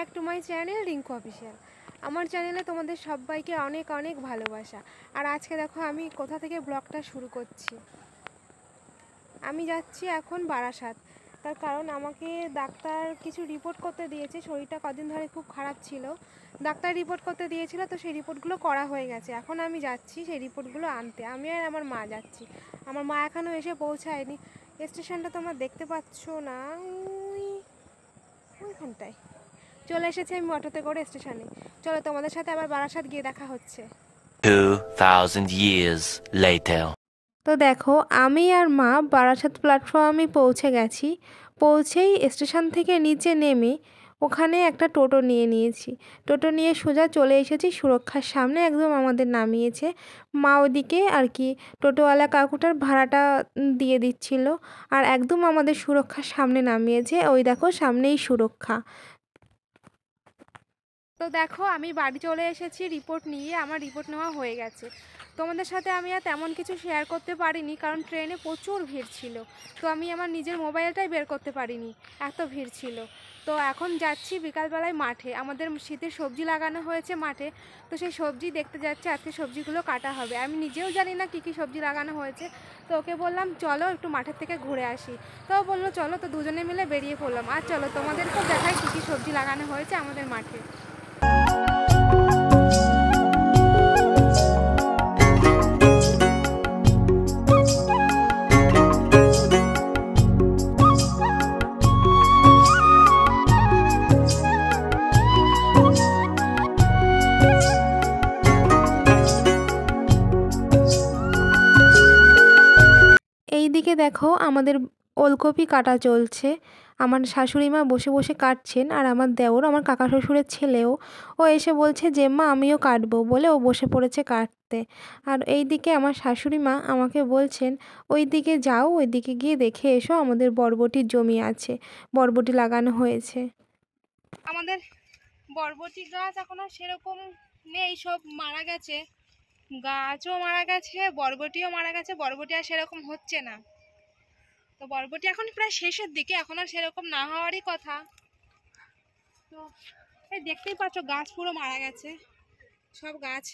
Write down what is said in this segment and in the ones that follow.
Back to my channel Rinku official. আমার চ্যানেলে তোমাদের সবাইকে অনেক অনেক ভালোবাসা। আর আজকে দেখো আমি কোথা থেকে ব্লগটা শুরু করছি। আমি যাচ্ছি এখন বারাসাত। তার কারণ আমাকে ডাক্তার কিছু রিপোর্ট করতে দিয়েছে, শরীরটা কদিন ধরে খুব খারাপ ছিল। ডাক্তার রিপোর্ট করতে দিয়েছিল, তো সেই রিপোর্টগুলো করা হয়ে গেছে। এখন আমি যাচ্ছি সেই রিপোর্টগুলো আনতে। আমি আর আমার মা যাচ্ছি। আমার মা এখনও এসে পৌঁছায়নি। স্টেশনটা তোমরা দেখতে পাচ্ছ না, ওইখানটায় চলে এসেছি আমি অটোতে করে স্টেশনে। চলো তোমাদের সাথে আবার বারাসাত গিয়ে দেখা হচ্ছে। 2000 years later. তো দেখো আমি আর মা বারাসাত প্ল্যাটফর্মে পৌঁছে গেছি। পৌঁছেই স্টেশন থেকে নিচে নেমে ওখানে একটা টোটো নিয়েছি। টোটো নিয়ে সোজা চলে এসেছি সুরক্ষার সামনে, একদম আমাদের নামিয়েছে। মা ওদিকে আর কি টোটোওয়ালা কাকুটার ভাড়াটা দিয়ে দিচ্ছিল, আর একদম আমাদের সুরক্ষার সামনে নামিয়েছে। ওই দেখো সামনেই সুরক্ষা। তো দেখো আমি বাড়ি চলে এসেছি রিপোর্ট নিয়ে। আমার রিপোর্ট নেওয়া হয়ে গেছে। তোমাদের সাথে আমি আর তেমন কিছু শেয়ার করতে পারিনি, কারণ ট্রেনে প্রচুর ভিড় ছিল। তো আমি আমার নিজের মোবাইলটাই বের করতে পারিনি, এত ভিড় ছিল। তো এখন যাচ্ছি বিকালবেলায় মাঠে। আমাদের শীতের সবজি লাগানো হয়েছে মাঠে, তো সেই সবজি দেখতে যাচ্ছি। আজকে সবজিগুলো কাটা হবে। আমি নিজেও জানি না কী কী সবজি লাগানো হয়েছে। তো ওকে বললাম চলো একটু মাঠের থেকে ঘুরে আসি। তো বললো চলো। তো দুজনে মিলে বেরিয়ে পড়লাম। আর চলো তোমাদেরকেও দেখাই কী কী সবজি লাগানো হয়েছে আমাদের মাঠে। এইদিকে দেখো আমাদের ওলকপি কাটা চলছে। আমার শাশুড়ি মা বসে বসে কাটছেন, আর আমার দেওর, আমার কাকা শ্বশুরের ছেলেও, ও এসে বলছে যে মা আমিও কাটবো বলে ও বসে পড়েছে কাটতে। আর এইদিকে আমার শাশুড়ি মা আমাকে বলছেন ওই দিকে যাও, ওই দিকে গিয়ে দেখে এসো, আমাদের বরবটির জমি আছে, বরবটি লাগানো হয়েছে। আমাদের বরবটি গাছ এখন আর সেরকম নেই, সব মারা গেছে। গাছও মারা গেছে, বরবটিও মারা গেছে। বরবটি আর সেরকম হচ্ছে না। তো বরবটি এখন প্রায় শেষের দিকে, এখন আর সেরকম না হওয়ারই কথা। তো এই দেখতেই পাচ্ছ গাছ পুরো মারা গেছে। সব গাছ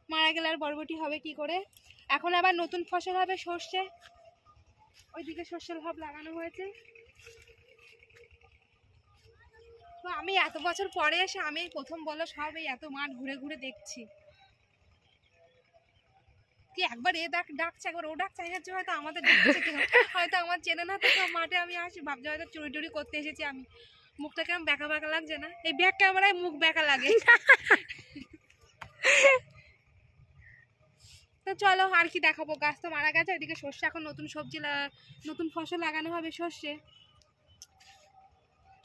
মারা গেলে আর বরবটি হবে কি করে? এখন আবার নতুন ফসল হবে সর্ষে। ওইদিকে সর্ষের ভাব লাগানো হয়েছে। তো আমি এত বছর পরে এসে আমি প্রথম বলো সব এই এত মাঠ ঘুরে ঘুরে দেখছি। কি একবার এ ডাকছে, একবার ও ডাকছে, হয়তো আমাদের হয়তো আমার চেনে না। তো মাঠে আমি আসি, ভাবছি হয়তো চুরি টুরি করতে এসেছি আমি। মুখটা কেমন ব্যাকা ব্যাকা লাগছে না? এই ব্যাক ক্যামেরায় মুখ ব্যাকা লাগে। তো চলো আর কি দেখাবো, গাছ তো মারা গেছে। ওইদিকে সর্ষে, এখন নতুন সবজি নতুন ফসল লাগানো হবে সর্ষে।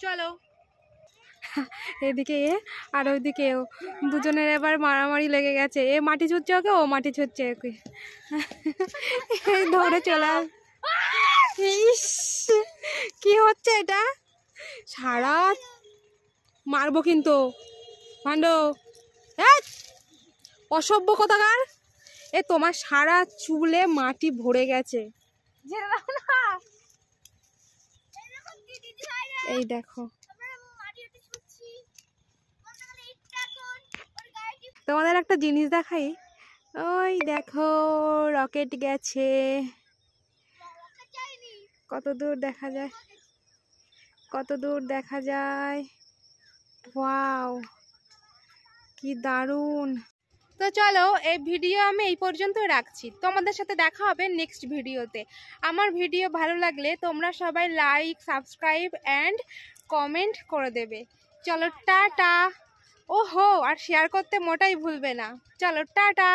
চলো। এদিকে এ আর ওইদিকে ও, দুজনের এবার মারামারি লেগে গেছে। এ মাটি ছুটছে ওকে, ও মাটি ছুটছে ওকে। ধরে চলে ইস কি হচ্ছে এটা? সারা মারবো কিন্তু ভান্ড, অসভ্য কোথাকার। এ তোমার সারা চুলে মাটি ভরে গেছে। এই দেখো, তোমাদের একটা জিনিস দেখাই। ওই দেখো রকেট গেছে, কত দূর দেখা যায়, কত দূর দেখা যায়। ওয়াও কি দারুণ। তো চলো এই ভিডিও আমি এই পর্যন্ত রাখছি। তোমাদের সাথে দেখা হবে নেক্সট ভিডিওতে। আমার ভিডিও ভালো লাগলে তোমরা সবাই লাইক, সাবস্ক্রাইব অ্যান্ড কমেন্ট করে দেবে। চলো টাটা। ওহো, আর শেয়ার করতে মোটাই ভুলবে না। চলো টাটা।